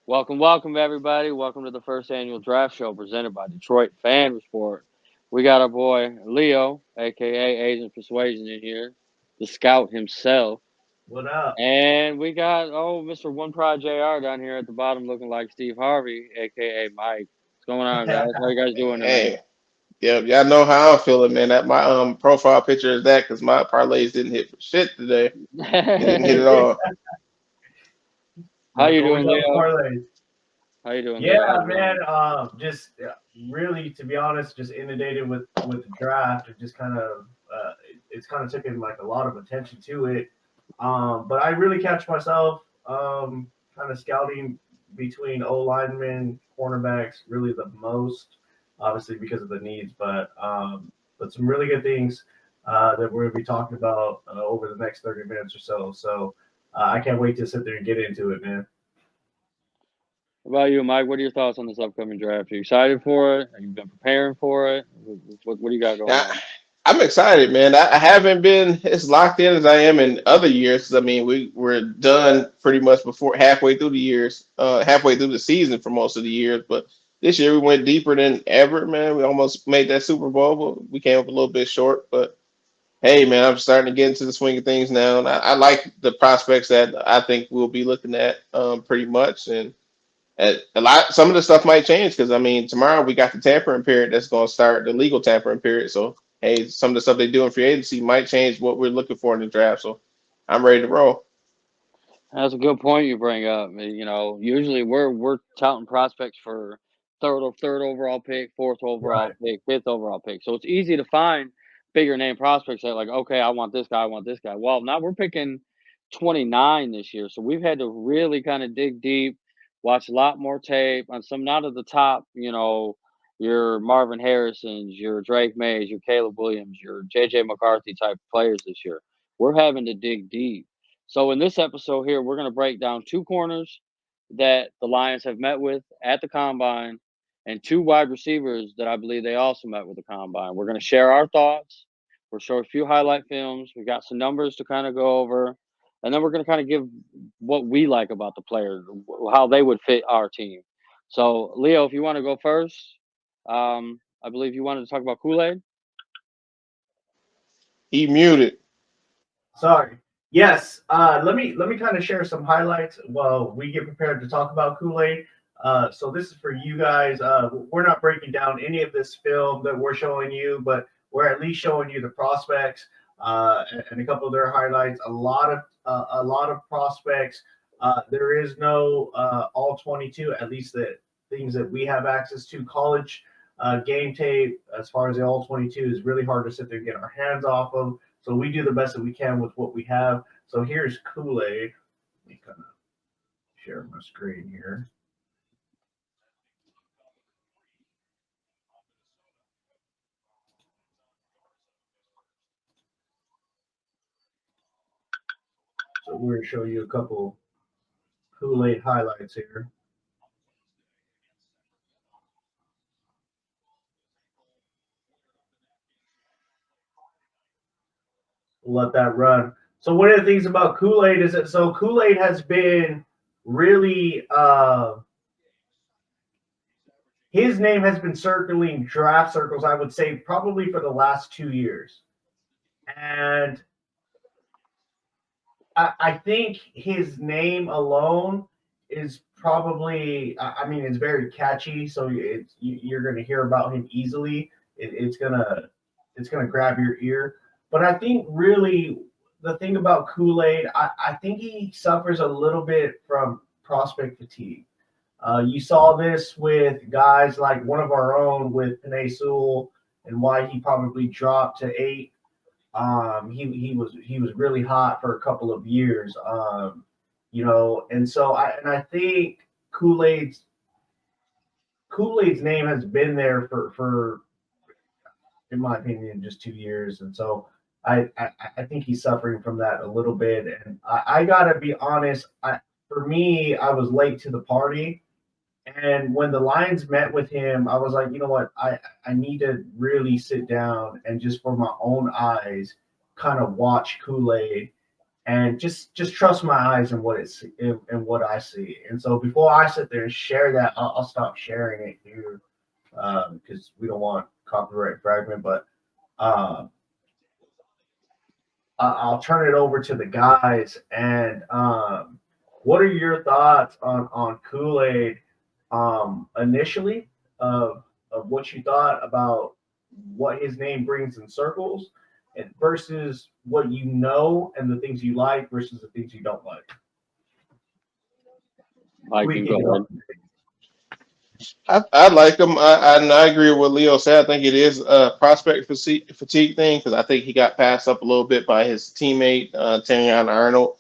Welcome, everybody. Welcome to the first annual draft show presented by Detroit Fan Report. We got our boy Leo, aka Asian Persuasion, in here, the scout himself, What up? and we got Mr. One Prod Jr. down here at the bottom, looking like Steve Harvey, aka Mike. What's going on, guys? How you guys doing tonight? Hey, yeah, y'all know how I'm feeling, man. That my profile picture is that because my parlays didn't hit for shit today. They didn't hit at all. How What you goes doing, up Leo? parlays? How you doing, Leo? Yeah, How's it man. going? Just really, to be honest, just inundated with the draft. It just kind of it's kind of taken like a lot of attention to it. But I really catch myself kind of scouting between O linemen, cornerbacks, really the most, obviously because of the needs. But some really good things that we're gonna be talking about over the next 30 minutes or so. So I can't wait to sit there and get into it, man. What about you, Mike? What are your thoughts on this upcoming draft? Are you excited for it? Have you been preparing for it? What do you got going Yeah, on? I'm excited, man. I haven't been as locked in as I am in other years. I mean, we're done pretty much before halfway through the years, halfway through the season for most of the years. But this year we went deeper than ever, man. We almost made that Super Bowl, but we came up a little bit short. But hey, man, I'm starting to get into the swing of things now, and I like the prospects that I think we'll be looking at pretty much. And some of the stuff might change because I mean, tomorrow we got the tampering period that's going to start, the legal tampering period. So hey, some of the stuff they do in free agency might change what we're looking for in the draft. So I'm ready to roll. That's a good point you bring up. Usually we're touting prospects for third overall pick, fourth overall Right. pick, fifth overall pick. So it's easy to find bigger name prospects that like, okay, I want this guy, I want this guy. Well, now we're picking 29 this year, so we've had to really kind of dig deep, watch a lot more tape on some not at the top. Your Marvin Harrisons, your Drake Mays, your Caleb Williams, your JJ McCarthy type players this year. We're having to dig deep. So in this episode here, we're going to break down two corners that the Lions have met with at the combine and two wide receivers that I believe they also met with the combine. We're going to share our thoughts. We'll show a few highlight films. We got some numbers to kind of go over. And then we're going to kind of give what we like about the players, how they would fit our team. So, Leo, if you want to go first, I believe you wanted to talk about Kool Aid. He muted. Sorry. Yes. Let me kind of share some highlights while we get prepared to talk about Kool-Aid. So this is for you guys. We're not breaking down any of this film that we're showing you, but we're at least showing you the prospects and a couple of their highlights. A lot of prospects. There is no all 22. At least the things that we have access to. College game tape, as far as the all 22, is really hard to sit there and get our hands off of. So we do the best that we can with what we have. So here's Kool-Aid. Let me kind of share my screen here. So we're going to show you a couple Kool-Aid highlights here. We'll let that run. So one of the things about Kool-Aid is that Kool-Aid has been really his name has been circling draft circles, I would say, probably for the last 2 years. And I think his name alone is probably, I mean, it's very catchy, so you're going to hear about him easily. It's gonna grab your ear. But I think really the thing about Kool-Aid, I think he suffers a little bit from prospect fatigue. You saw this with guys like one of our own with Panay Sewell and why he probably dropped to 8. He was really hot for a couple of years. And so I think Kool Aid's name has been there for in my opinion just 2 years, and so I think he's suffering from that a little bit. And I gotta be honest, for me, I was late to the party. And when the Lions met with him, I was like, you know what? I need to really sit down and just for my own eyes kind of watch Kool-Aid and just trust my eyes and and what I see. And so before I sit there and share that, I'll stop sharing it here because we don't want copyright fragment. But uh, I'll turn it over to the guys. And what are your thoughts on Kool Aid initially of what you thought about what his name brings in circles, and versus what you know and the things you like versus the things you don't like? Mike, We you can go go. ahead. I like him. And I agree with what Leo said. I think it is a prospect fatigue thing because I think he got passed up a little bit by his teammate, Tanyan Arnold.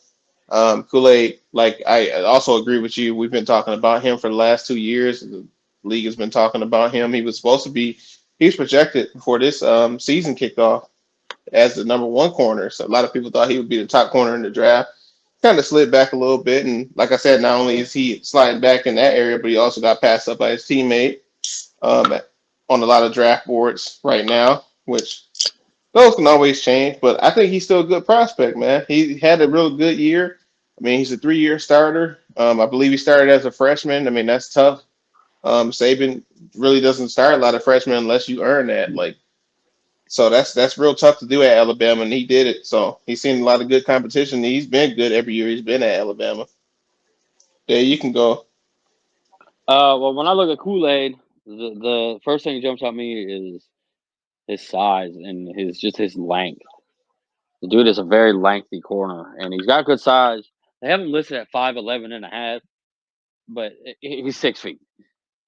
Kool-Aid, like I also agree with you. We've been talking about him for the last 2 years. The league has been talking about him. He was projected before this season kicked off as the number one corner. So a lot of people thought he would be the top corner in the draft. Kind of slid back a little bit, and like I said, not only is he sliding back in that area, but he also got passed up by his teammate um, on a lot of draft boards right now, which those can always change. But I think he's still a good prospect, man. He had a real good year. I mean, he's a 3 year starter. I believe he started as a freshman. I mean, that's tough. Saban really doesn't start a lot of freshmen unless you earn that. Like, so that's real tough to do at Alabama, and he did it. So he's seen a lot of good competition. He's been good every year he's been at Alabama. Yeah, you can go. Well, when I look at Kool Aid, the first thing that jumps at me is his size and his length. The dude is a very lengthy corner, and he's got good size. They have him listed at 5'11 and a half, but he's 6 feet.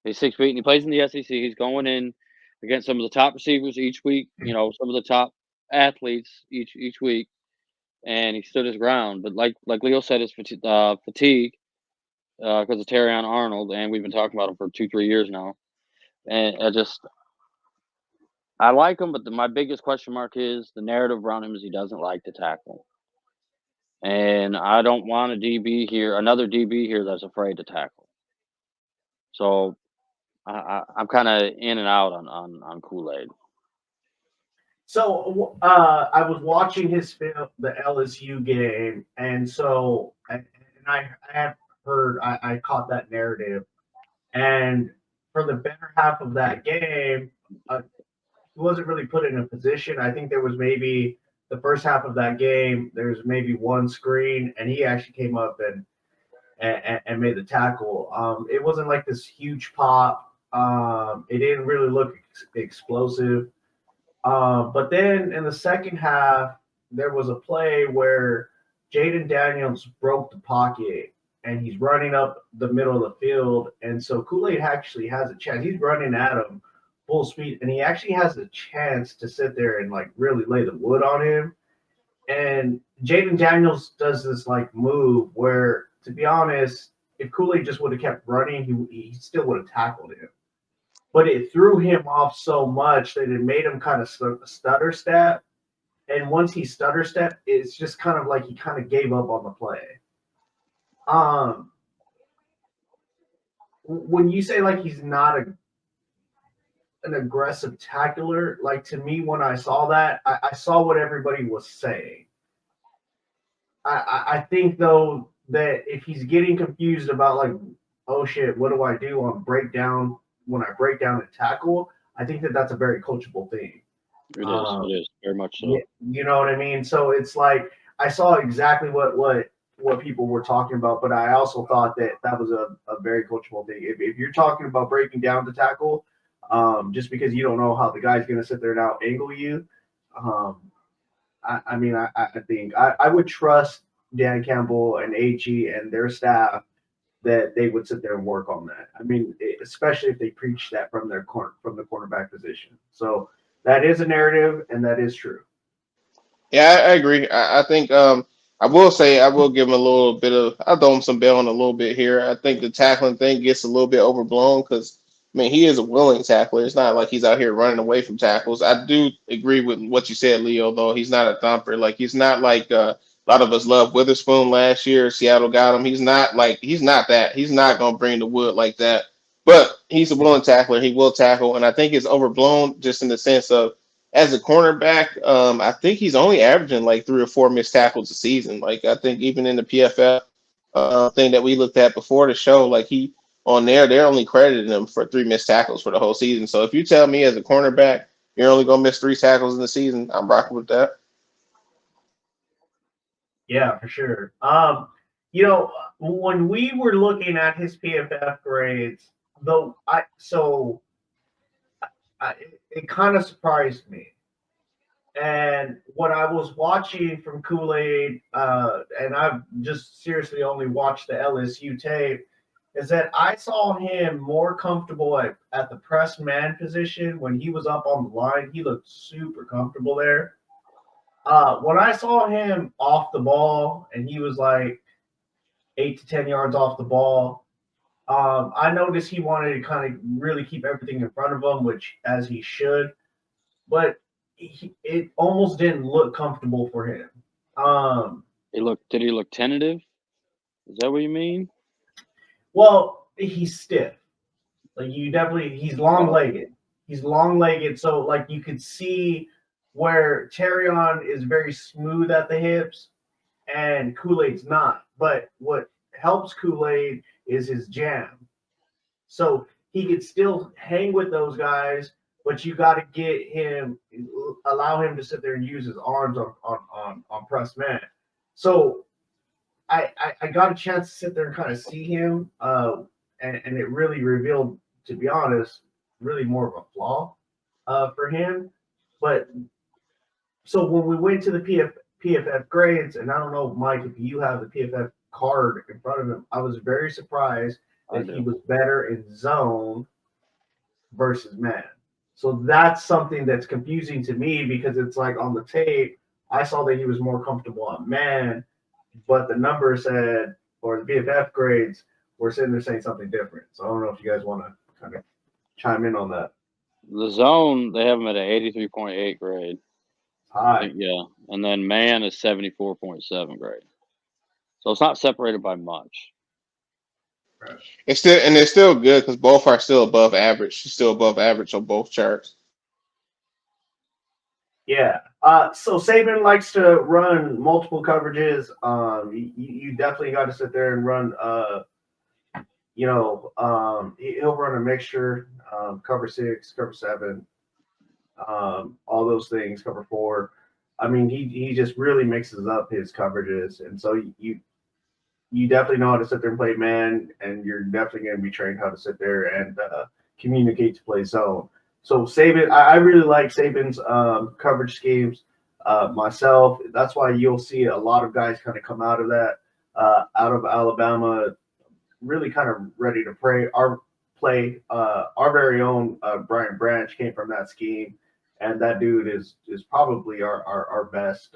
He's 6 feet, and he plays in the SEC. He's going in against some of the top receivers each week. You know, some of the top athletes each week, and he stood his ground. But like Leo said, his fatigue because of Terrion Arnold, and we've been talking about him for 2 3 years now. And I like him, but my biggest question mark is the narrative around him is he doesn't like to tackle. And I don't want a DB here, another DB here that's afraid to tackle. So I'm kind of in and out on Kool Aid. So I was watching his film, the LSU game, and I had heard, I caught that narrative, and for the better half of that game, he wasn't really put in a position. I think there was maybe the first half of that game, there's maybe one screen, and he actually came up and made the tackle. It wasn't like this huge pop. It didn't really look explosive. But then in the second half, there was a play where Jaden Daniels broke the pocket and he's running up the middle of the field. And so Kool-Aid actually has a chance. He's running at him full speed, and he actually has a chance to sit there and like really lay the wood on him. And Jaden Daniels does this like move where, to be honest, if Kool-Aid just would have kept running, he still would have tackled him, but it threw him off so much that it made him kind of stutter step. And once he stutter stepped, it's just kind of like he kind of gave up on the play. Um, when you say like he's not an aggressive tackler, like to me, when I saw that, I saw what everybody was saying. I think though that if he's getting confused about like, oh shit, what do I do on breakdown when I break down and tackle? I think that that's a very coachable thing. It is very much so. Yeah, you know what I mean. So it's like I saw exactly what people were talking about, but I also thought that that was a very coachable thing. If you're talking about breaking down the tackle, just because you don't know how the guy's going to sit there and out angle you, um, I mean, I think I would trust Dan Campbell and AG and their staff that they would sit there and work on that. I mean, especially if they preach that from from the cornerback position. So that is a narrative, and that is true. Yeah, I agree. I think I will say I will give him a little bit of I'll throw him some bail on a little bit here. I think the tackling thing gets a little bit overblown because I mean he is a willing tackler. It's not like he's out here running away from tackles. I do agree with what you said, Leo. Though he's not a thumper. Like he's not like a lot of us loved Witherspoon last year. Seattle got him. He's not that. He's not gonna bring the wood like that. But he's a willing tackler. He will tackle, and I think it's overblown just in the sense of as a cornerback, I think he's only averaging like 3 or 4 missed tackles a season. Like I think even in the PFF thing that we looked at before the show, like he on there, they're only crediting him for 3 missed tackles for the whole season. So if you tell me as a cornerback you're only gonna miss 3 tackles in the season, I'm rocking with that. Yeah, for sure. When we were looking at his PFF grades, though, it kind of surprised me. And what I was watching from Kool-Aid, and I've just seriously only watched the LSU tape, is that I saw him more comfortable at the press man position when he was up on the line. He looked super comfortable there. When I saw him off the ball and he was like 8 to 10 yards off the ball, I noticed he wanted to kind of really keep everything in front of him, which as he should. But it almost didn't look comfortable for him. Did he look tentative? Is that what you mean? Well, he's stiff. Like he's long legged. He's long legged, so like you could see where Terrion is very smooth at the hips and Kool-Aid's not. But what helps Kool-Aid is his jam. So he could still hang with those guys, but you got to allow him to sit there and use his arms on press man. So I got a chance to sit there and kind of see him, and it really revealed, to be honest, really more of a flaw for him. But so when we went to the PFF grades, and I don't know, Mike, if you have the PFF card in front of him, I was very surprised that he was better in zone versus man. So that's something that's confusing to me because it's like on the tape, I saw that he was more comfortable on man, but the numbers said, or the PFF grades were sitting there saying something different. So I don't know if you guys want to kind of chime in on that. The zone, they have him at an 83.8 grade. Hi. Yeah. And then man is 74.7 grade. So it's not separated by much. Right. It's still good because both are still above average. Still above average on both charts. Yeah. So Saban likes to run multiple coverages. You definitely got to sit there and run. He'll run a mixture. Cover 6, cover 7, all those things. Cover 4. I mean, he just really mixes up his coverages, and so you definitely know how to sit there and play man, and you're definitely going to be trained how to sit there and communicate to play zone. So Saban, I really like Saban's coverage schemes myself. That's why you'll see a lot of guys kind of come out of that, out of Alabama, really kind of ready to play. Our very own Brian Branch came from that scheme, and that dude is probably our best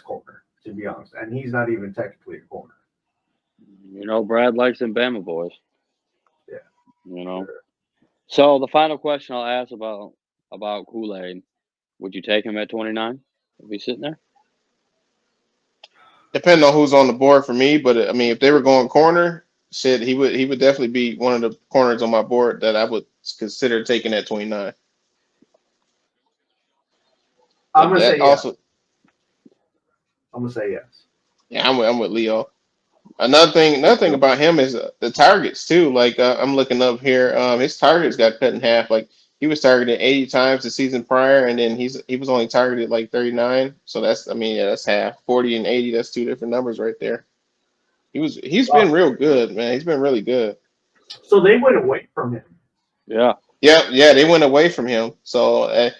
corner, to be honest. And he's not even technically a corner. Brad likes them Bama boys. Yeah. Sure. So the final question I'll ask about Kool-Aid, would you take him at 29? If he's sitting there? Depending on who's on the board for me, but I mean, if they were going corner, shit, he would definitely be one of the corners on my board that I would consider taking at 29. I'm gonna say also, yes. I'm gonna say yes. Yeah, I'm with Leo. Another thing about him is the targets too. Like I'm looking up here, his targets got cut in half. Like he was targeted 80 times the season prior, and then he was only targeted like 39. So that's half. 40 and 80, that's two different numbers right there. He's been real good, man. He's been really good. So they went away from him. Yeah. Yeah, they went away from him. So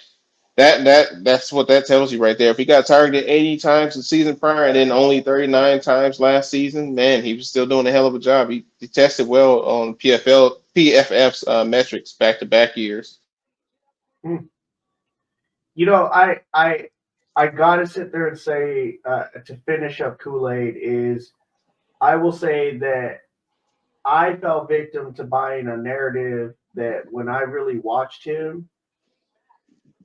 that's what that tells you right there. If he got targeted 80 times the season prior and then only 39 times last season, man, he was still doing a hell of a job. He tested well on PFF's metrics back-to-back years. I gotta sit there and say to finish up Kool-Aid is I will say that I fell victim to buying a narrative that when I really watched him,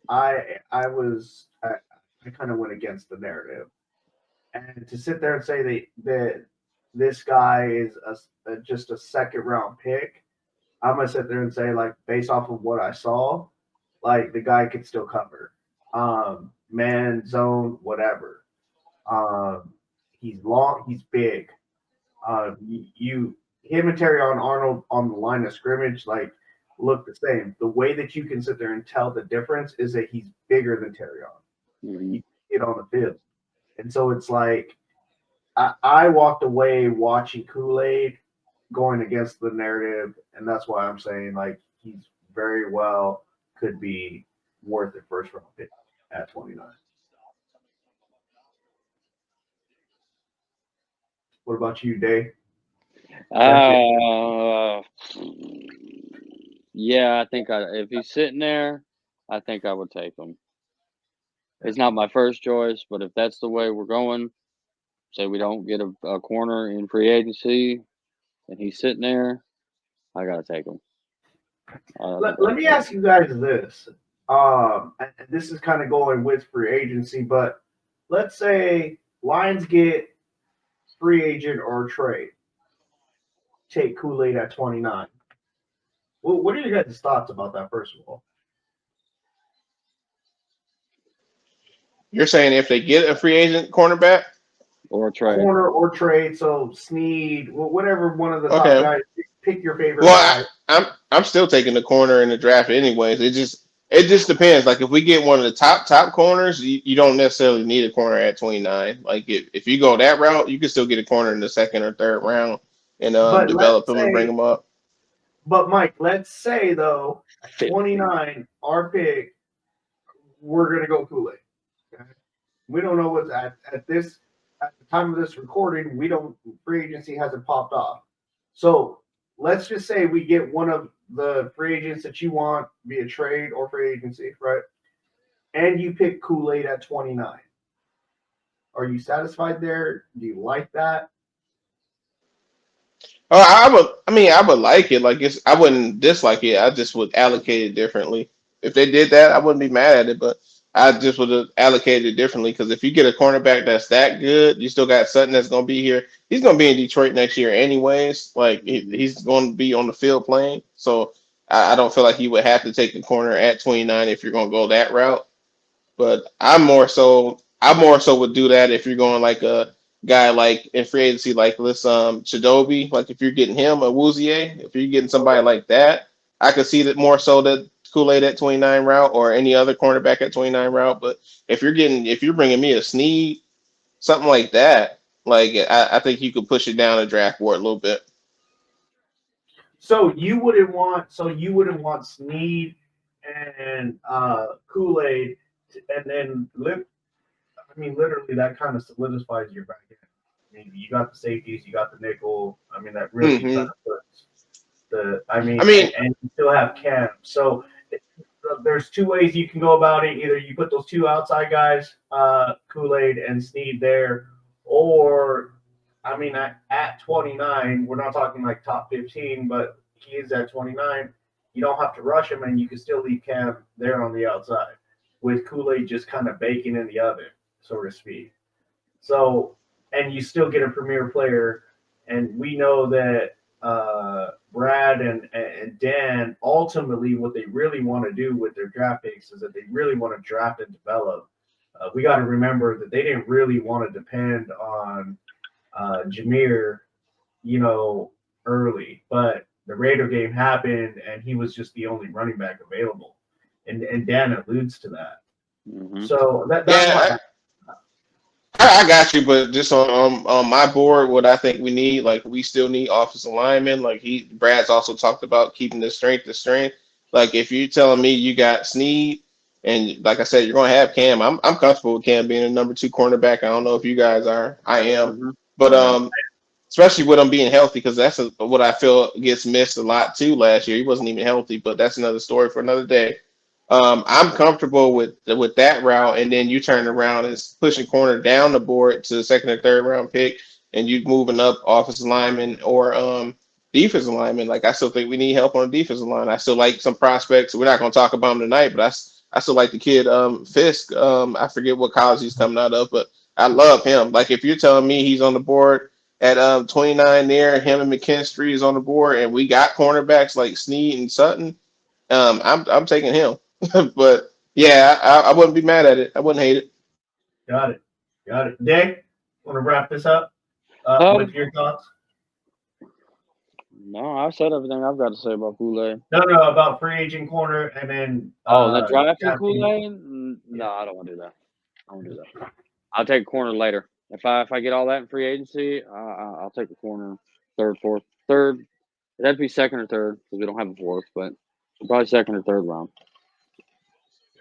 I kind of went against the narrative, and to sit there and say that this guy is just a second round pick, I'm gonna sit there and say, like, based off of what I saw, like the guy could still cover. Man, zone, whatever. He's long, he's big. Him and Terry Arnold on the line of scrimmage, like, look the same. The way that you can sit there and tell the difference is that he's bigger than Terry Arnold. Mhm. You get on the field. And so it's like, I walked away watching Kool-Aid going against the narrative, and that's why I'm saying, like, he's very well could be worth a first round pick at 29. What about you, Dave? Uh, yeah, I think if he's sitting there, I think I would take him. It's not my first choice, but if that's the way we're going, say we don't get a corner in free agency, and he's sitting there, I gotta take him. Let me ask you guys this. And this is kind of going with free agency, but let's say Lions get free agent or trade. Take Kool-Aid at 29. Well, what are your guys' thoughts about that, first of all? You're saying if they get a free agent cornerback or trade, corner or trade, so Snead, whatever one of the top guys, pick your favorite guy. I'm still taking the corner in the draft anyways. It just depends. Like if we get one of the top corners, you don't necessarily need a corner at 29. Like if you go that route, you can still get a corner in the second or third round and develop them and bring them up. But Mike, let's say though, at 29, our pick, we're gonna go Kool-Aid. Okay? We don't know what's at the time of this recording. Free agency hasn't popped off. So let's just say we get one of the free agents that you want via trade or free agency, right? And you pick Kool-Aid at 29. Are you satisfied there? Do you like that? I would like it. Like I wouldn't dislike it. I just would allocate it differently. If they did that, I wouldn't be mad at it, but I just would have allocated it differently because if you get a cornerback that's that good, you still got Sutton that's going to be here. He's going to be in Detroit next year anyways. Like he's going to be on the field playing. So I don't feel like he would have to take the corner at 29 if you're going to go that route. But I more so would do that if you're going like a guy like in free agency like this Chidobe. Like if you're getting him a Wouzier, if you're getting somebody like that, I could see that more so that Kool-Aid at 29 route or any other cornerback at 29 route. But if you're bringing me a Snead, something like that, like I think you could push it down the draft board a little bit. So you wouldn't want Snead and Kool-Aid, and then literally that kind of solidifies your back end. I mean, you got the safeties, you got the nickel. I mean, that really kind of puts and you still have Cam. So there's two ways you can go about it. Either you put those two outside guys, Kool-Aid and Snead there, or at 29, we're not talking like top 15, but he is at 29. You don't have to rush him, and you can still leave Cam there on the outside with Kool-Aid just kind of baking in the oven, so to speak. So, and you still get a premier player, and we know that Brad and Dan, ultimately what they really want to do with their draft picks is that they really want to draft and develop. We got to remember that they didn't really want to depend on Jameer, early, but the Raider game happened and he was just the only running back available, and Dan alludes to that. Mm-hmm. So that's I got you, but just on my board, what I think we need, like we still need offensive linemen. Like Brad's also talked about keeping the strength. Like if you're telling me you got Snead, and like I said, you're going to have Cam. I'm comfortable with Cam being a number 2 cornerback. I don't know if you guys are. I am, but especially with him being healthy, because that's what I feel gets missed a lot too last year. He wasn't even healthy, but that's another story for another day. I'm comfortable with that route, and then you turn around and pushing corner down the board to the second or third round pick, and you moving up offensive lineman or defensive lineman. Like I still think we need help on the defensive line. I still like some prospects. We're not going to talk about them tonight, but I still like the kid Fisk. I forget what college he's coming out of, but I love him. Like if you're telling me he's on the board at 29 there, him and McKinstry is on the board, and we got cornerbacks like Snead and Sutton, I'm taking him. But yeah, I wouldn't be mad at it. I wouldn't hate it. Got it. Got it. Day, want to wrap this up with Um, your thoughts? no, I've said everything I've got to say about Kool-Aid. No, about free agent corner and then Oh, the drafting drafting. Kool-Aid? No, I don't want to do that. I won't do that. I'll take a corner later. If I get all that in free agency, I'll take the corner third, fourth, third. That'd be second or third because we don't have a fourth, but probably second or third round.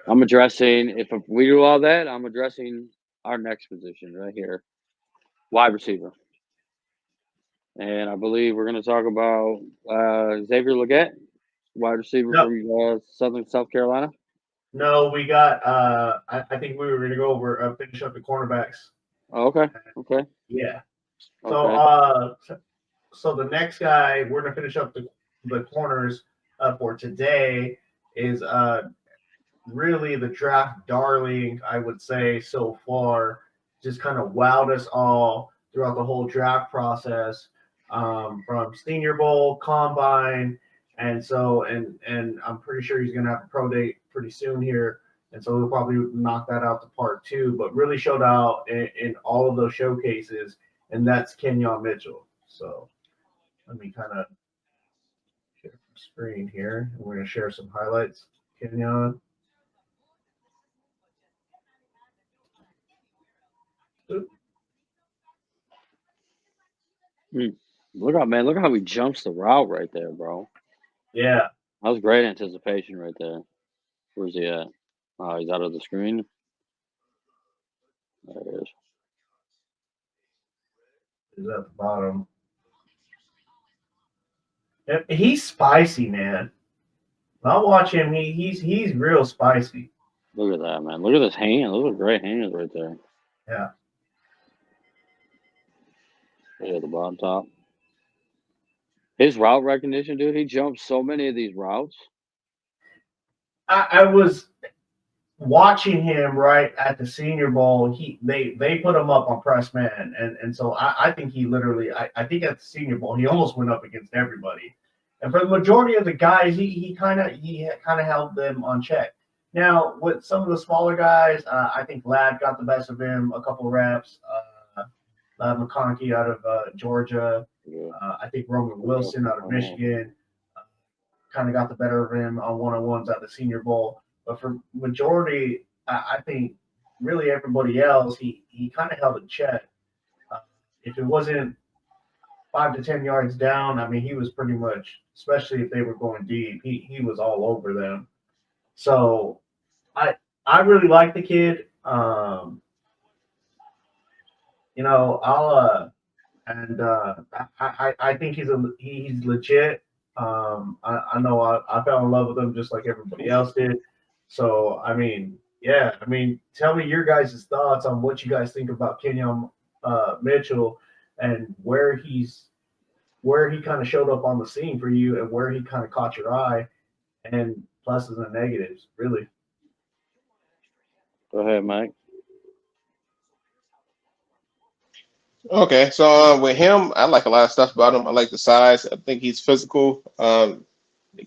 I'm addressing if we do all that. I'm addressing our next position right here, wide receiver, and I believe we're going to talk about Xavier Leggett, wide receiver No, from Southern South Carolina. no, we got. I think we were going to go over finish up the cornerbacks. Oh, okay. Yeah. So Okay. so the next guy we're going to finish up the corners for today is really the draft darling, I would say, so far. Just kind of wowed us all throughout the whole draft process, from Senior Bowl, Combine, and I'm pretty sure he's going to have a pro date pretty soon here, and so we'll probably knock that out to part 2. But really showed out in all of those showcases, and that's Kenyon Mitchell. So let me kind of share the screen here. We're going to share some highlights. Kenyon. Look at how he jumps the route right there, bro. Yeah. That was great anticipation right there. Where's he at? Oh, he's out of the screen. There it is. Is at the bottom. He's spicy, man. I watch him. He's real spicy. Look at that, man. Look at his hands. Those are great hands right there. Yeah. Right at the bottom top. His route recognition, dude. He jumps so many of these routes. I was watching him right at the Senior Bowl. They put him up on press man, and so I think he literally I think at the Senior Bowl he almost went up against everybody. And for the majority of the guys, he kind of held them on check. Now with some of the smaller guys, I think Ladd got the best of him a couple reps. Ladd McConkey out of Georgia. Yeah. I think Roman Wilson out of Michigan kind of got the better of him on one-on-ones at the Senior Bowl. But for majority, I think really everybody else, he kind of held in check. If it wasn't 5 to 10 yards down, I mean, he was pretty much, especially if they were going deep, he was all over them. So I really like the kid. I think he's legit. I know I fell in love with him just like everybody else did. So I mean, yeah. I mean, tell me your guys' thoughts on what you guys think about Kenyon Mitchell and where he kind of showed up on the scene for you and where he kind of caught your eye, and pluses and negatives, really. Go ahead, Mike. Okay, so with him, I like a lot of stuff about him. I like the size. I think he's physical.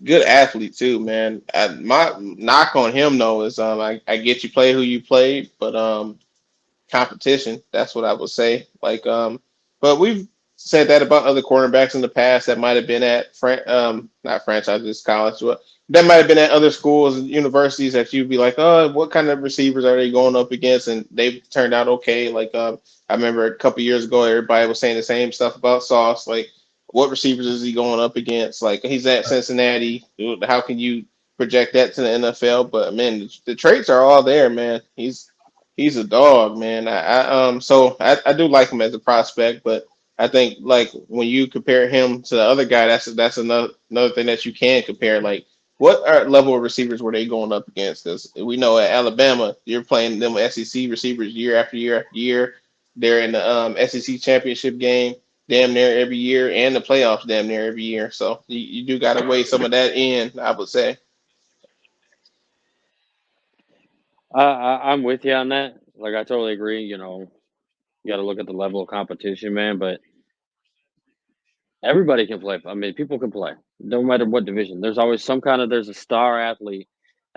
Good athlete too, man. My knock on him though is I get you play who you play, but competition. That's what I would say. But we've said that about other cornerbacks in the past that might have been at not franchises, college, but that might have been at other schools and universities that you'd be like, oh, what kind of receivers are they going up against? And they've turned out okay. I remember a couple years ago, everybody was saying the same stuff about Sauce. Like, what receivers is he going up against? Like, he's at Cincinnati. How can you project that to the NFL? But man, the traits are all there, man. He's a dog, man. I do like him as a prospect, but I think like when you compare him to the other guy, that's another thing that you can compare. Like, what level of receivers were they going up against? Because we know at Alabama, you're playing them SEC receivers year after year after year. They're in the SEC championship game damn near every year, and the playoffs damn near every year. So you do got to weigh some of that in, I would say. I'm with you on that. Like, I totally agree. You got to look at the level of competition, man. But everybody can play. I mean, people can play, no matter what division. There's always there's a star athlete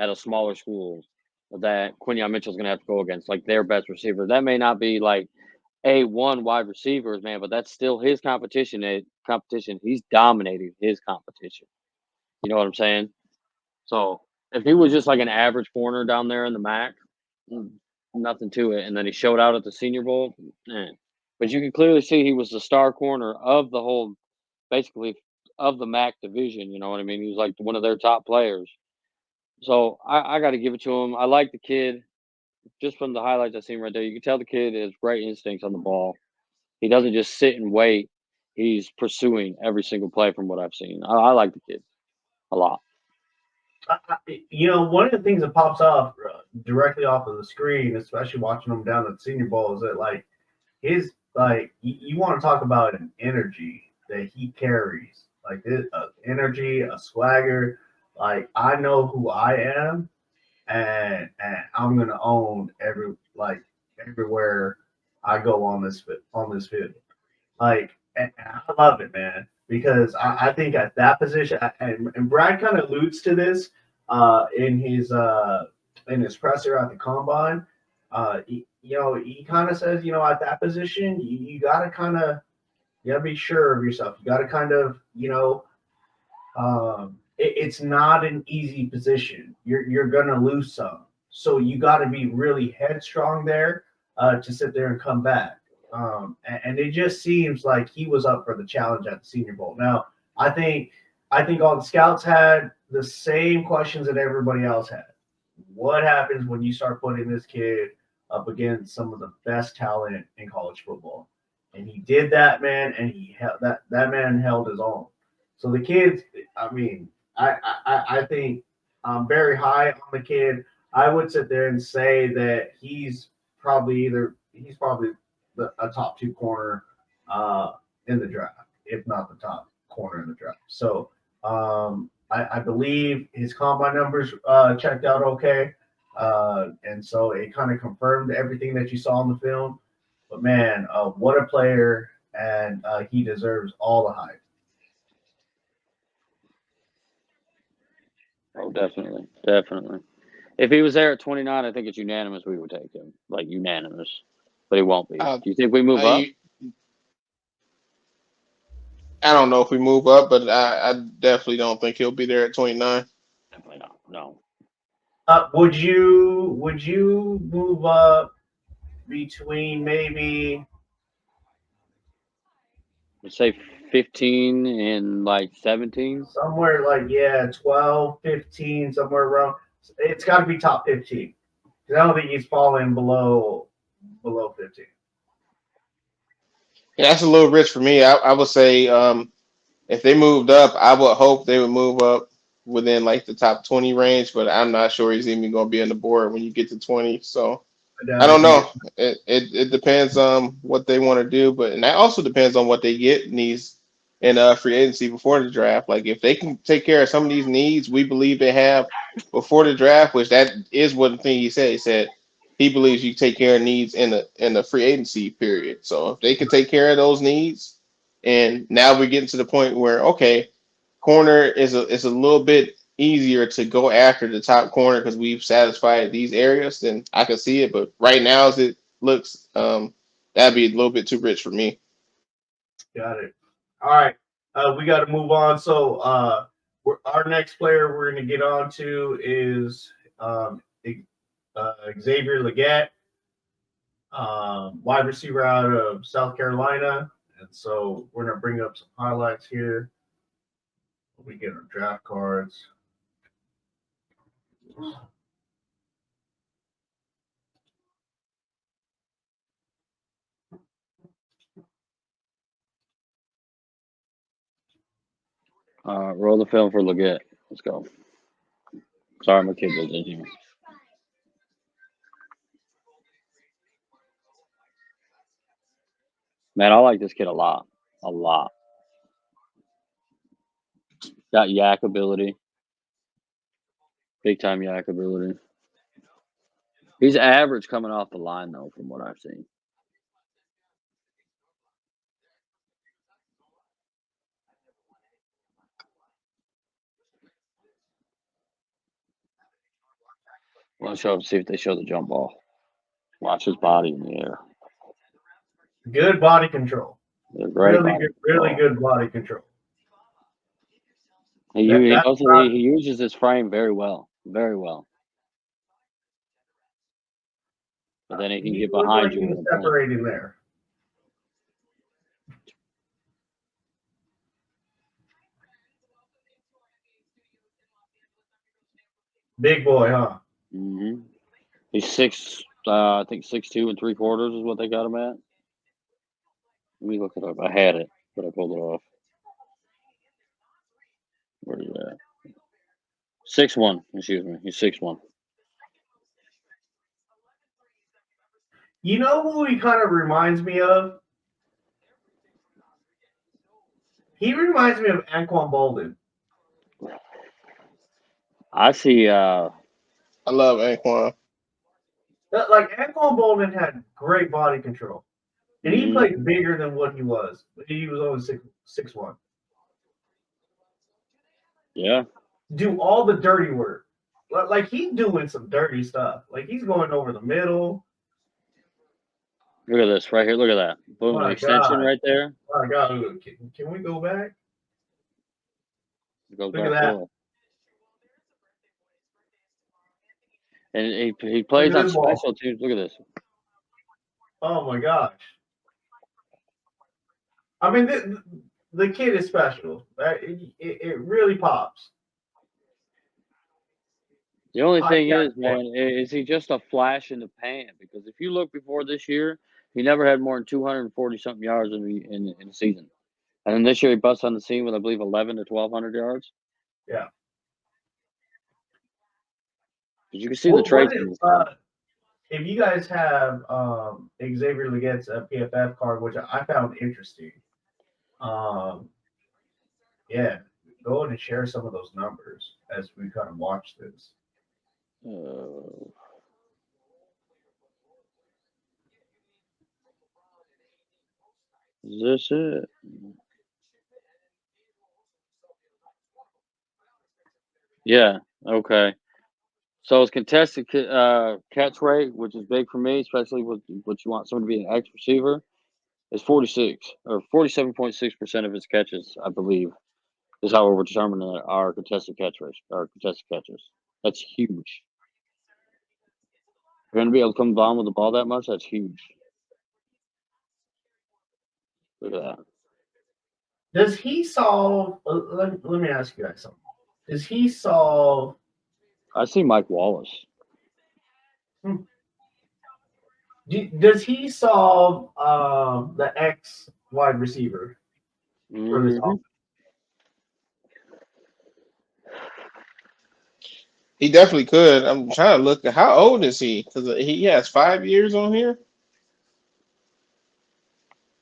at a smaller school that Quinyon Mitchell's going to have to go against, like their best receiver. That may not be like A1 wide receivers, man, but that's still his competition. He's dominating his competition. You know what I'm saying? So if he was just like an average corner down there in the MAC, nothing to it. And then he showed out at the Senior Bowl. But you can clearly see he was the star corner of the whole, basically, of the MAC division. You know what I mean? He was like one of their top players. So I got to give it to him. I like the kid just from the highlights I've seen right there. You can tell the kid has great instincts on the ball. He doesn't just sit and wait. He's pursuing every single play from what I've seen. I like the kid a lot. One of the things that pops off directly off of the screen, especially watching him down at the Senior Bowl, is that like his you want to talk about an energy that he carries, like this energy, a swagger. Like I know who I am, and I'm gonna own everywhere I go on this field. Like, and I love it, man, because I think at that position, and Brad kind of alludes to this in his presser at the combine. He kind of says, at that position, you gotta be sure of yourself. You gotta kind of, it's not an easy position. You're gonna lose some, so you got to be really headstrong there to sit there and come back. And it just seems like he was up for the challenge at the Senior Bowl. Now, I think all the scouts had the same questions that everybody else had. What happens when you start putting this kid up against some of the best talent in college football? And he did that, man, and he held that man held his own. So the kids, I mean, I think I'm very high on the kid. I would sit there and say that he's probably a top two corner in the draft, if not the top corner in the draft. So I believe his combine numbers checked out okay, and so it kind of confirmed everything that you saw on the film. But man, what a player, and he deserves all the hype. Oh, definitely, definitely. If he was there at 29, I think it's unanimous we would take him, like unanimous. But he won't be. Uh, Do you think we move up? I I don't know if we move up, but I definitely don't think he'll be there at 29. Definitely not. No. Would you move up between maybe Let's say 15 and like 17. somewhere like 12, 15, somewhere around? It's got to be top 15 because I don't think he's falling below 15. Yeah, that's a little rich for me. I would say if they moved up, I would hope they would move up within like the top 20 range, but I'm not sure he's even going to be on the board when you get to 20. So I don't I know. It depends on what they want to do, but and that also depends on what they get in these in free agency before the draft. Like if they can take care of some of these needs we believe they have before the draft, which that is one thing he said. He said he believes you take care of needs in the free agency period. So if they can take care of those needs, and now we're getting to the point where okay, corner is a little bit easier to go after the top corner because we've satisfied these areas, then I can see it. But right now, as it looks, that'd be a little bit too rich for me. got it. All right, we got to move on. So our next player we're going to get on to is Xavier Leggett, wide receiver out of South Carolina. And so we're going to bring up some highlights here. We get our draft cards. Roll the film for Leggett. Let's go. Sorry, my kid was in here. Man, I like this kid a lot. A lot. Got yak ability. Big time yak ability. He's average coming off the line, though, from what I've seen. Let's see if they show the jump ball. Watch his body in the air. Good body control. They're great. Really good body control. He uses his frame very well. Very well. But then he can get behind you. He was separating there. Big boy, huh? Mm-hmm. He's I think 6'2" and 3/4 is what they got him at. Let me look it up. I had it, but I pulled it off. Where is that? 6'1". Excuse me. He's 6'1". You know who he kind of reminds me of? He reminds me of Anquan Bolden. I see. I love Anquan. Like Anquan Bolden had great body control, and he played bigger than what he was. He was only 6'1". Yeah. Do all the dirty work. Like he's doing some dirty stuff. Like he's going over the middle. Look at this right here. Look at that. Boom. My Extension God. right there. Oh my God. Can we go back? Go Look back at that. forward. And he plays on special teams. Look at this. Oh my gosh. I mean, the kid is special. It really pops. The only thing is, man, is he just a flash in the pan? Because if you look before this year, he never had more than 240-something yards in the season. And then this year he busts on the scene with, I believe, 1,100 to 1,200 yards. Yeah. You can see the traits. If you guys have Xavier Leggett's PFF card, which I found interesting, yeah, go ahead and share some of those numbers as we kind of watch this. Is this it? Yeah. Okay. So his contested catch rate, which is big for me, especially with what you want someone to be an X receiver, is 46 or 47.6% of his catches, I believe, is how we're determining our contested catch rates, our contested catches. That's huge. If you're going to be able to come down with the ball that much, that's huge. Look at that. Does he solve? Let me ask you guys something. Does he solve? I see Mike Wallace. Does he solve the X wide receiver for this offense? He definitely could. I'm trying to look at how old is he? Because he has 5 years on here.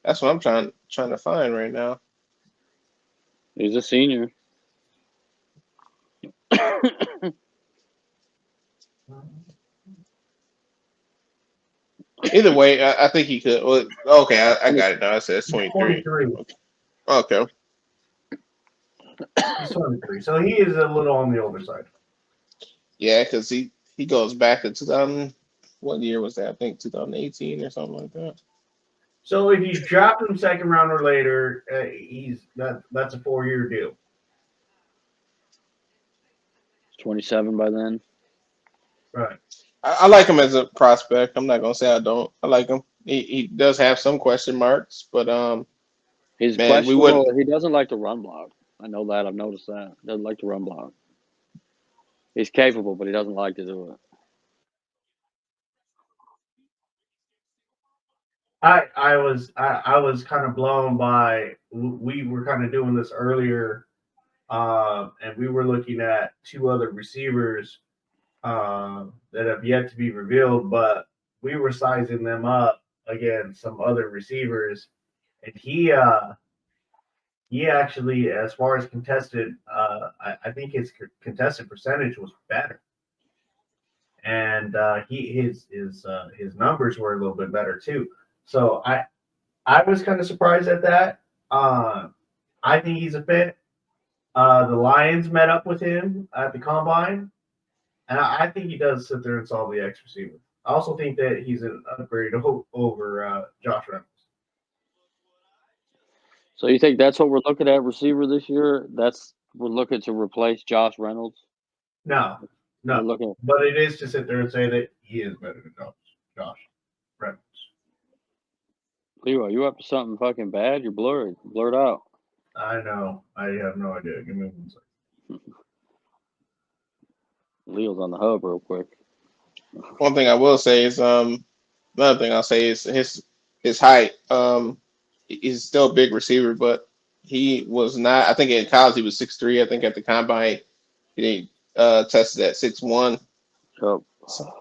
That's what I'm trying to find right now. He's a senior. Either way, I think he could. Well, okay, I got it now. It says 23. Okay. He's 23, so he is a little on the older side. Yeah, because he goes back to 2000. What year was that? I think 2018 or something like that. So if you draft him second round or later, that's a 4-year deal. 27 by then. Right. I like him as a prospect. I'm not gonna say I don't. I like him. He does have some question marks, but he's questionable. He doesn't like to run block. I know that. I've noticed that. He doesn't like to run block. He's capable, but he doesn't like to do it. I was kind of blown by. We were kind of doing this earlier, and we were looking at 2 other receivers that have yet to be revealed, but we were sizing them up against some other receivers, and he actually, as far as contested, I think his contested percentage was better, and his numbers were a little bit better too. So I was kind of surprised at that. I think he's a fit. The Lions met up with him at the combine, And I think he does sit there and solve the X receiver. I also think that he's an upgrade over Josh Reynolds. So you think that's what we're looking at receiver this year? We're looking to replace Josh Reynolds. No, We're looking. but it is to sit there and say that he is better than Josh Reynolds. Leroy, you up to something fucking bad? You're blurred out. I know. I have no idea. Give me 1 second. Leo's on the hub real quick. One thing I will say is another thing I'll say is his height. He's still a big receiver, but he was not. I think in college he was 6'3". I think at the combine he tested at 6'1". Yep. So,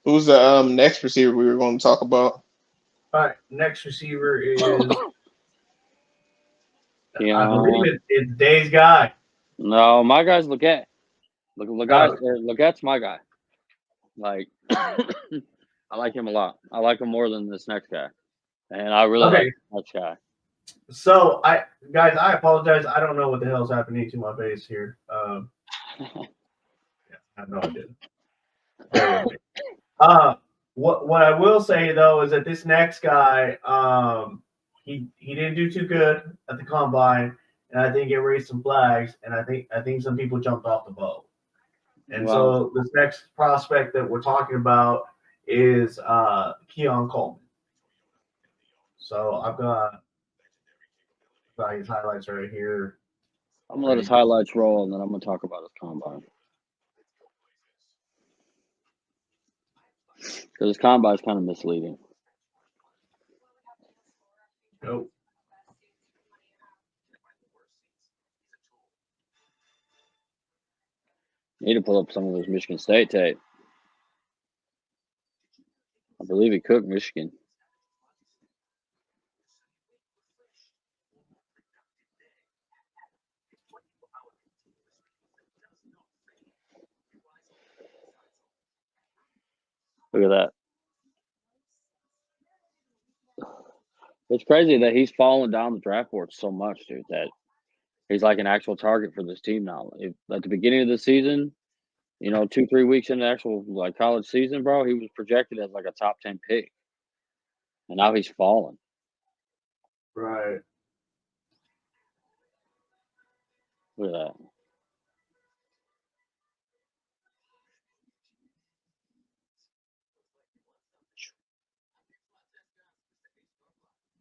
who's the next receiver we were going to talk about? All right. Next receiver is, Yeah. I believe it's Dae's guy. No, my guy's Leggett. Leggett's my guy. Like, I like him a lot. I like him more than this next guy, and I really like this next guy. So I apologize. I don't know what the hell's happening to my face here. Yeah, I have no idea. What I will say though is that this next guy, he didn't do too good at the combine, and I think it raised some flags, and I think some people jumped off the boat. And so this next prospect that we're talking about is Keon Coleman. So I've got his highlights right here. I'm gonna let his highlights roll, and then I'm gonna talk about his combine. Because his combine is kind of misleading. Nope. Need to pull up some of his Michigan State tape. I believe he cooked Michigan. Look at that. It's crazy that he's fallen down the draft board so much, dude, that he's like an actual target for this team now. At the beginning of the season, 2-3 weeks into the actual like college season, bro, he was projected as like a top 10 pick. And now he's fallen. Right. Look at that.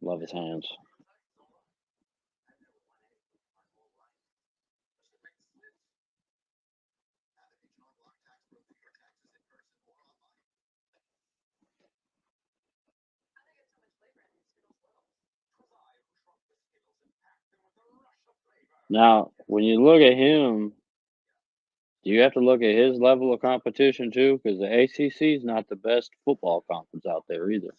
Love his hands. Now, when you look at him, you have to look at his level of competition too, because the ACC is not the best football conference out there either.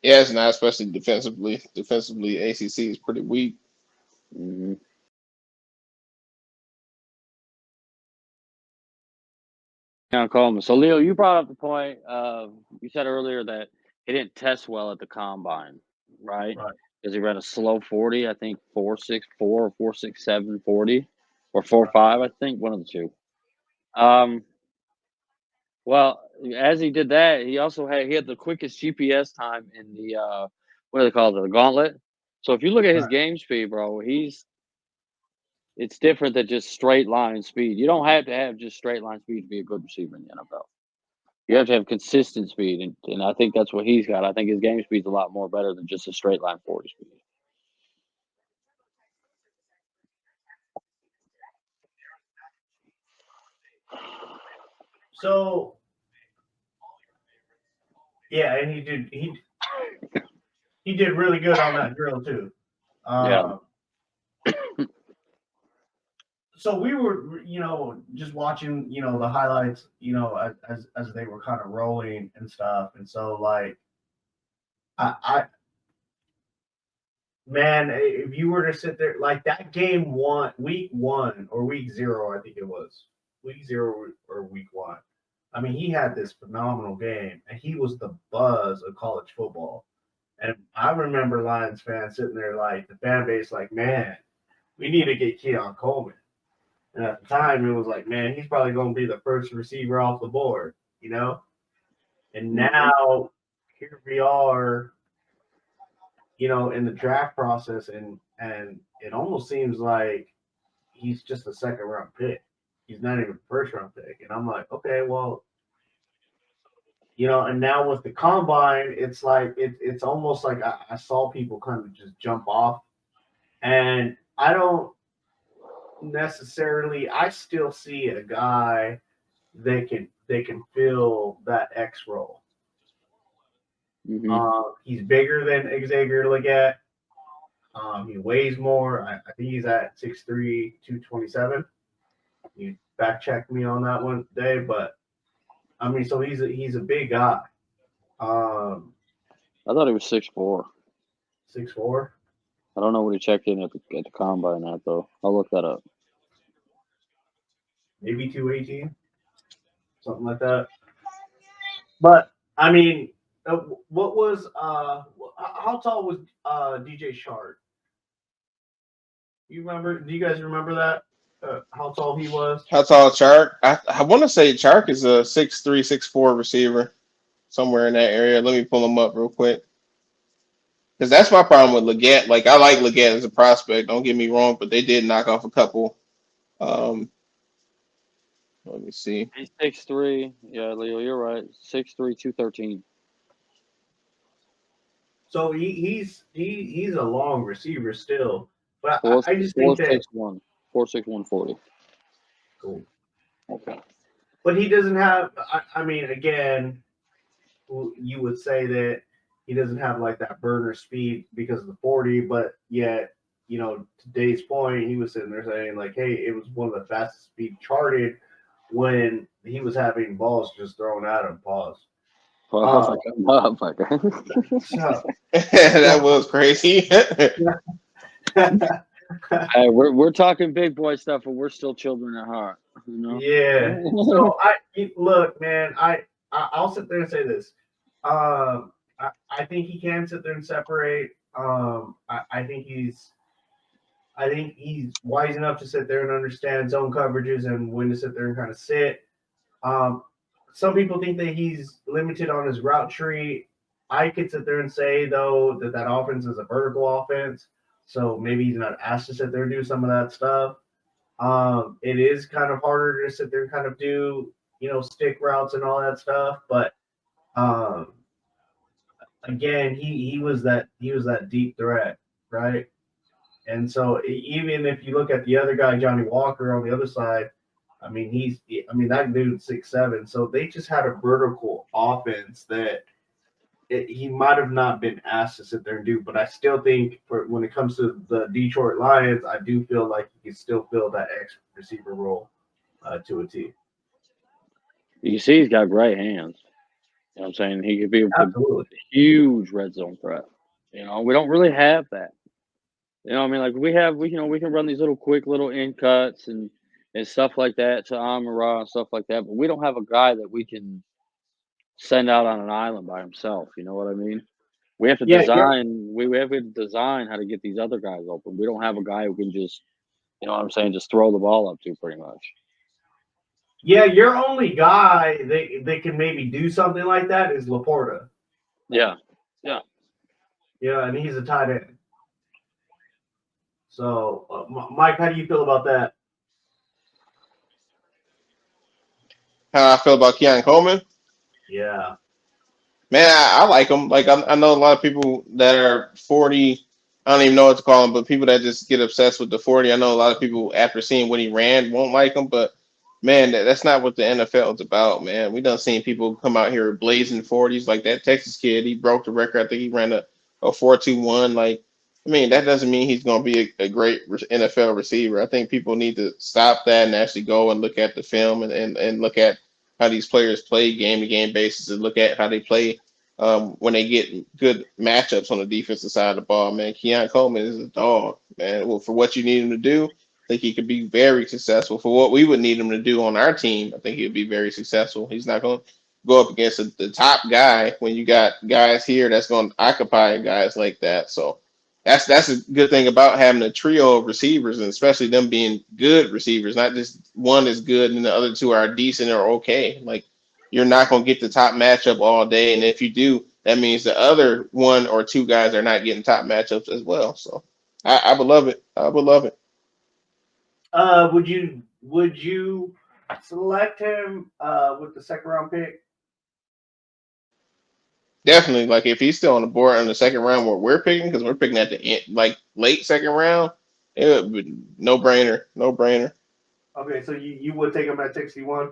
Yeah, it's not, especially defensively. Defensively, ACC is pretty weak. Mm-hmm. Coleman. So, Leo, you brought up the point. You said earlier that he didn't test well at the combine, right? Because he ran a slow 40, I think 4.64 or 4.67 40, or 4.5, I think, one of the two. Well, as he did that, he also had the quickest GPS time in the what do they call it, the gauntlet. So if you look at his game speed, bro, it's different than just straight line speed. You don't have to have just straight line speed to be a good receiver in the NFL. You have to have consistent speed, and I think that's what he's got. I think his game speed's a lot more better than just a straight line 40 speed. So yeah, and he did really good on that drill too. Yeah. So we were, just watching, the highlights, as they were kind of rolling and stuff, and so like, I man, if you were to sit there like that game week 1 or week 0, I think it was week 0 or week 1. I mean, he had this phenomenal game, and he was the buzz of college football. And I remember Lions fans sitting there like the fan base, like, man, we need to get Keon Coleman. And at the time, it was like, man, he's probably going to be the first receiver off the board, you know. And now here we are, you know, in the draft process, and it almost seems like he's just a second round pick. He's not even a first round pick. And I'm like, okay, well, you know, and now with the combine, it's like it's almost like I saw people kind of just jump off. And I don't necessarily I still see a guy that can fill that X role. He's bigger than Xavier Legette. He weighs more. I think he's at 6'3", 227. You fact check me on that one today, but I mean, so he's a big guy. I thought he was 6'4". 6'4". I don't know what he checked in at the combine at though. I'll look that up. Maybe 218, something like that. But I mean, what was how tall was DJ Shark? You remember? Do you guys remember that? How tall he was? How tall Chark? I want to say Chark is a 6'3", 6'4" receiver, somewhere in that area. Let me pull him up real quick. Because that's my problem with Legette. Like, I like Legette as a prospect, don't get me wrong, but they did knock off a couple. Let me see. He's 6'3". Yeah, Leo, you're right. 6'3", 213. So he's a long receiver still. But Four, I just think that 4'6", 140. cool. Okay. But he doesn't have. I mean, again, you would say that he doesn't have like that burner speed because of the 40. But yet, you know, to Dave's point, he was sitting there saying like, "Hey, it was one of the fastest speed charted when he was having balls just thrown at him." Pause. Oh my God. So, That was crazy. Hey, we're talking big boy stuff, but we're still children at heart. You know? yeah. So look, man. I'll sit there and say this. I think he can sit there and separate. I think he's wise enough to sit there and understand zone coverages and when to sit there and kind of sit. Some people think that he's limited on his route tree. I could sit there and say, though, that offense is a vertical offense. So maybe he's not asked to sit there and do some of that stuff. It is kind of harder to sit there and kind of do, you know, stick routes and all that stuff. But again, he was that deep threat, right? And so even if you look at the other guy, Johnny Walker, on the other side, I mean, that dude's 6'7". So they just had a vertical offense that he might have not been asked to sit there and do. But I still think when it comes to the Detroit Lions, I do feel like he can still fill that X receiver role to a T. You can see he's got great hands. You know what I'm saying? He could be a huge red zone threat. You know, we don't really have that. You know what I mean? Like we can run these little quick little in cuts and stuff like that to Amon-Ra and stuff like that, but we don't have a guy that we can send out on an island by himself. You know what I mean? We have to design. We have to design how to get these other guys open. We don't have a guy who can just, you know what I'm saying, just throw the ball up to pretty much. Yeah, your only guy they can maybe do something like that is Laporta. Yeah. Yeah, and he's a tight end. So, Mike, how do you feel about that? How I feel about Keon Coleman? Yeah. Man, I like him. Like I know a lot of people that are 40. I don't even know what to call them, but people that just get obsessed with the 40. I know a lot of people after seeing what he ran won't like him, but man, that's not what the NFL is about, man. We done seen people come out here blazing 40s like that Texas kid. He broke the record. I think he ran a 4.21. Like, I mean, that doesn't mean he's going to be a great NFL receiver. I think people need to stop that and actually go and look at the film and look at how these players play game to game basis and look at how they play when they get good matchups on the defensive side of the ball, man. Keon Coleman is a dog, man. Well, for what you need him to do, I think he could be very successful. For what we would need him to do on our team, I think he would be very successful. He's not going to go up against the top guy when you got guys here that's going to occupy guys like that. So that's a good thing about having a trio of receivers, and especially them being good receivers, not just one is good and the other two are decent or okay. Like you're not going to get the top matchup all day, and if you do, that means the other one or two guys are not getting top matchups as well. So I would love it. I would love it. Would you select him with the second round pick? Definitely, like if he's still on the board in the second round where we're picking, because we're picking at the end, like late second round, it would be no brainer, no brainer. Okay, so you would take him at 61?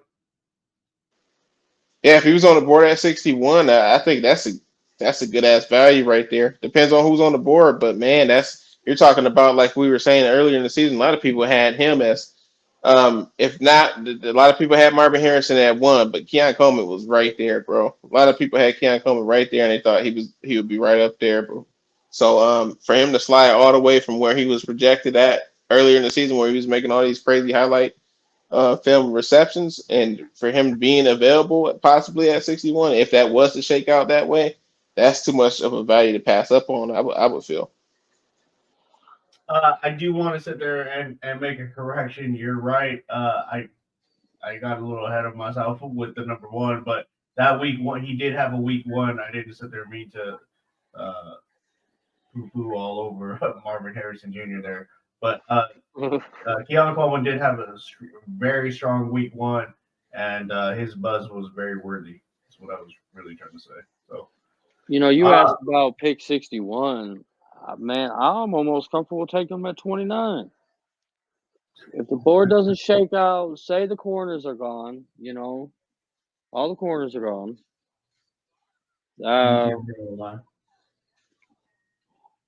Yeah, if he was on the board at 61, I think that's a good ass value right there. Depends on who's on the board, but man, that's you're talking about like we were saying earlier in the season. A lot of people had him as, if not, a lot of people had Marvin Harrison at one, but Keon Coleman was right there, bro. A lot of people had Keon Coleman right there, and they thought he would be right up there, bro. So for him to slide all the way from where he was projected at earlier in the season, where he was making all these crazy highlight film receptions, and for him being available possibly at 61, if that was to shake out that way, that's too much of a value to pass up on. I would feel. I do want to sit there and make a correction. You're right. I got a little ahead of myself with the number one, but that week one, he did have a week one. I didn't sit there and mean to uh, poo-poo all over Marvin Harrison Jr. there. But Keon Coleman did have a very strong week one, and his buzz was very worthy. That's what I was really trying to say. So, You uh, asked about pick 61. Man, I'm almost comfortable taking him at 29. If the board doesn't shake out, say the corners are gone, all the corners are gone. you Uh, can't draw a line.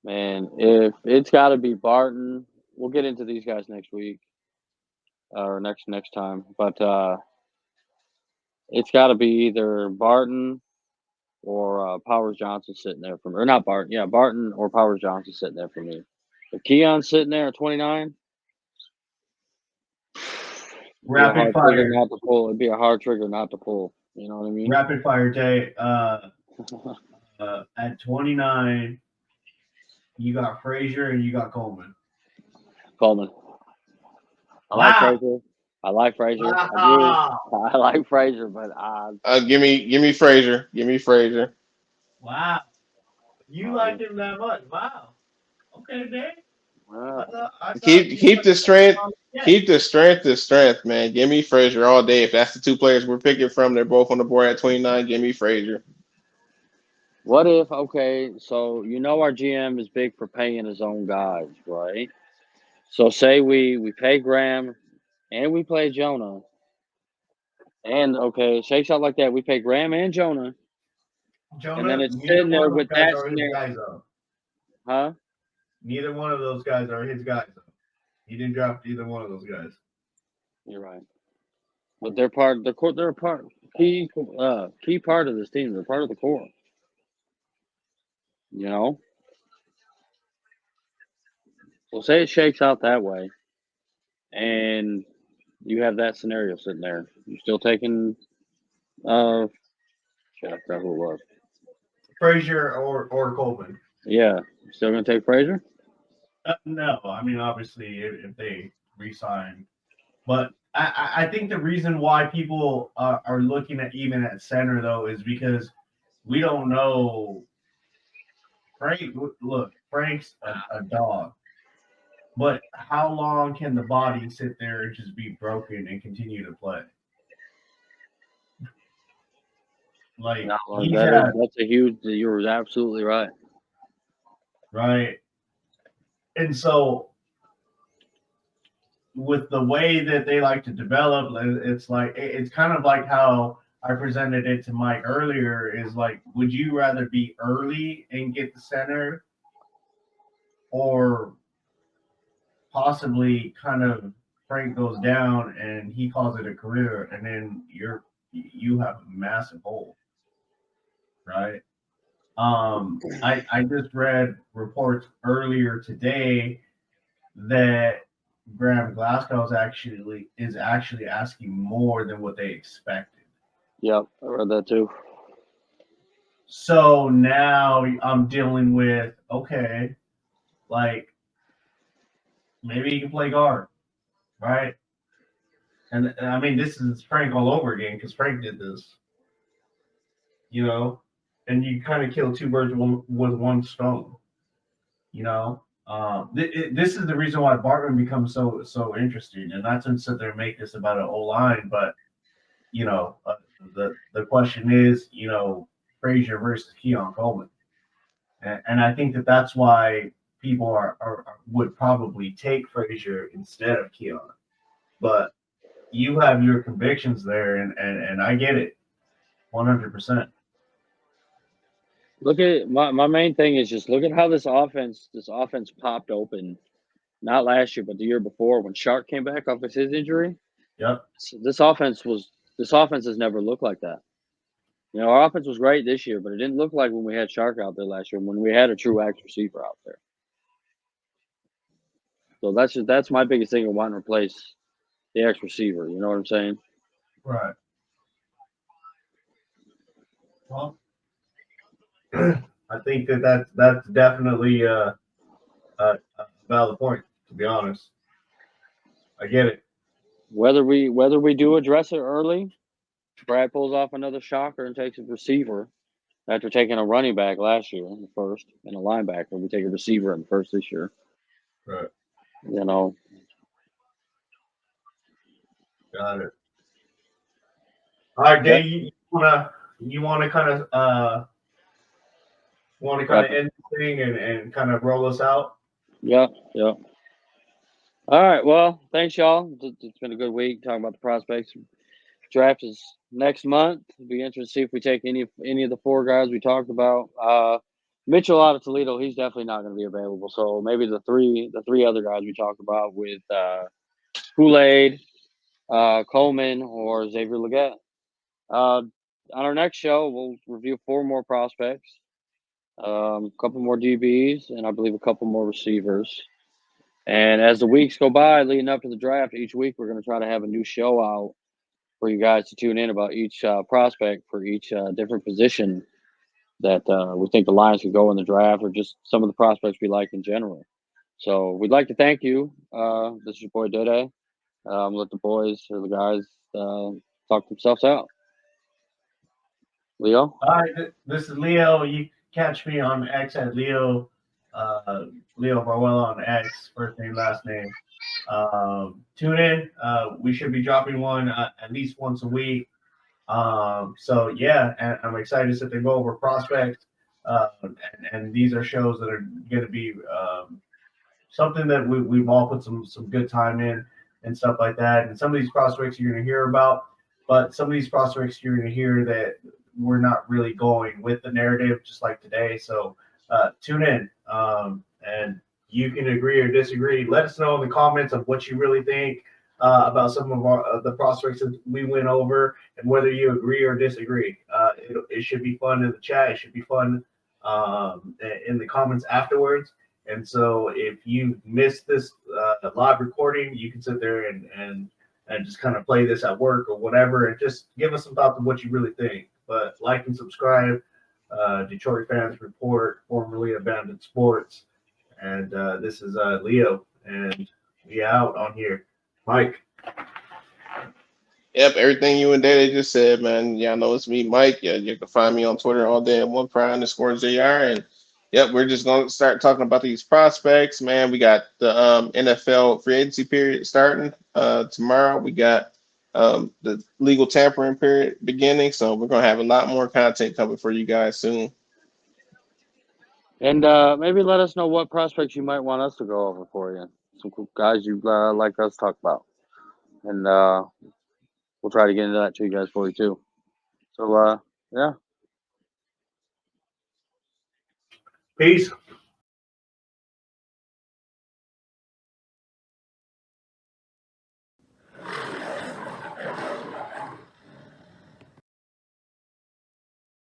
Man, if it's got to be Barton, we'll get into these guys next week or next time. But it's got to be either Barton or Powers Johnson sitting there for me, or not Barton. Yeah, Barton or Powers Johnson sitting there for me. If Keon's sitting there at 29, it'd be a Rapid hard trigger fire, not to pull. It'd be a hard trigger not to pull. You know what I mean? rapid fire day. At 29, you got Frazier and you got Coleman. Coleman. I like Wow! Frazier. I like Frazier. I do. Wow! I like Frazier, but Give me Frazier. Give me Frazier. Wow! You liked him that much? Wow! Okay, Dave. I thought you Keep were the strength. yeah. Keep the strength, man. Give me Frazier all day. If that's the two players we're picking from, they're both on the board at 29. Give me Frazier. what if? Okay, so our GM is big for paying his own guys, right? So say we pay Graham and we play Jonah, and okay, it shakes out like that. We pay Graham and Jonah, and then Jonah, it's neither sitting one there of those with guys that are his scenario, guys, though. huh? Neither one of those guys are his guys, though. He didn't draft either one of those guys. You're right, but they're part. They're a part key part of this team. They're part of the core. You know. So say it shakes out that way, and you have that scenario sitting there. You still taking shit, I forgot who it was. Frazier or Coleman. Yeah, still gonna take Frazier. No, I mean obviously if they resign, but I think the reason why people are looking at even at center though is because we don't know. Frank, look, Frank's a dog, but how long can the body sit there and just be broken and continue to play? Like No, he's had that's a huge. You're absolutely right. right, and so with the way that they like to develop, it's like it's kind of like how I presented it to Mike earlier. Is like, would you rather be early and get the center, or possibly kind of Frank goes down and he calls it a career, and then you have a massive hole, right? I just read reports earlier today that Graham Glasgow is actually asking more than what they expected. Yep, I read that too. So now I'm dealing with, okay, like maybe he can play guard, right? And I mean, this is Frank all over again because Frank did this, you know, and you kind of kill two birds with one stone, you know. This is the reason why Bartman becomes so interesting, and not to sit there and make this about an O line, but you know, the question is, you know, Frazier versus Keon Coleman, and I think that's why people would probably take Frazier instead of Keon, but you have your convictions there, and I get it, 100%. Look at my main thing is just look at how this offense popped open. Not last year, but the year before when Shark came back off of his injury. Yep. So this offense has never looked like that. You know, our offense was great this year, but it didn't look like when we had Shark out there last year, when we had a true X receiver out there. So that's my biggest thing of wanting to replace the X receiver. You know what I'm saying? Right. Well, I think that's definitely a valid point. To be honest, I get it. Whether we do address it early, Brad pulls off another shocker and takes a receiver after taking a running back last year in the first and a linebacker. We take a receiver in the first this year. Right. You know, Got it. All right, Dave, you wanna kind of end the thing and kind of roll us out? Yeah. All right. Well, thanks, y'all. It's been a good week talking about the prospects. Draft is next month. It'll be interesting to see if we take any of the four guys we talked about. Mitchell out of Toledo, he's definitely not going to be available. So maybe the three other guys we talked about with Kool-Aid, Coleman, or Xavier Legette. On our next show, we'll review 4 more prospects, a couple more DBs, and I believe a couple more receivers. And as the weeks go by leading up to the draft, each week we're going to try to have a new show out for you guys to tune in about each prospect for each different position that we think the Lions could go in the draft, or just some of the prospects we like in general. So we'd like to thank you. This is your boy DaeDae. Let the boys or the guys talk themselves out. Leo? All right, this is Leo. You catch me on X at Leo Barwell on X, first name, last name. Tune in. We should be dropping one at least once a week. So yeah, and I'm excited to sit there and go over prospects. And these are shows that are going to be something that we've all put some good time in and stuff like that. And some of these prospects you're going to hear about, but some of these prospects you're going to hear that we're not really going with the narrative, just like today. So tune in, and you can agree or disagree. Let us know in the comments of what you really think about some of the prospects that we went over, and whether you agree or disagree. It should be fun in the chat. It should be fun in the comments afterwards. And so if you missed this live recording, you can sit there and just kind of play this at work or whatever, and just give us some thoughts of what you really think. But like and subscribe, Detroit Fans Report, formerly Abandoned Sports. And this is Leo, and we out on here. Mike. Yep, everything you and DaeDae just said, man. Y'all know it's me, Mike. Yeah, you can find me on Twitter all day at @1pride_JR. And yep, we're just gonna start talking about these prospects, man. We got the NFL free agency period starting tomorrow. We got the legal tampering period beginning, so we're gonna have a lot more content coming for you guys soon. And maybe let us know what prospects you might want us to go over for you. Some cool guys you like us to talk about. And we'll try to get into that to you guys for you too. So yeah. Peace.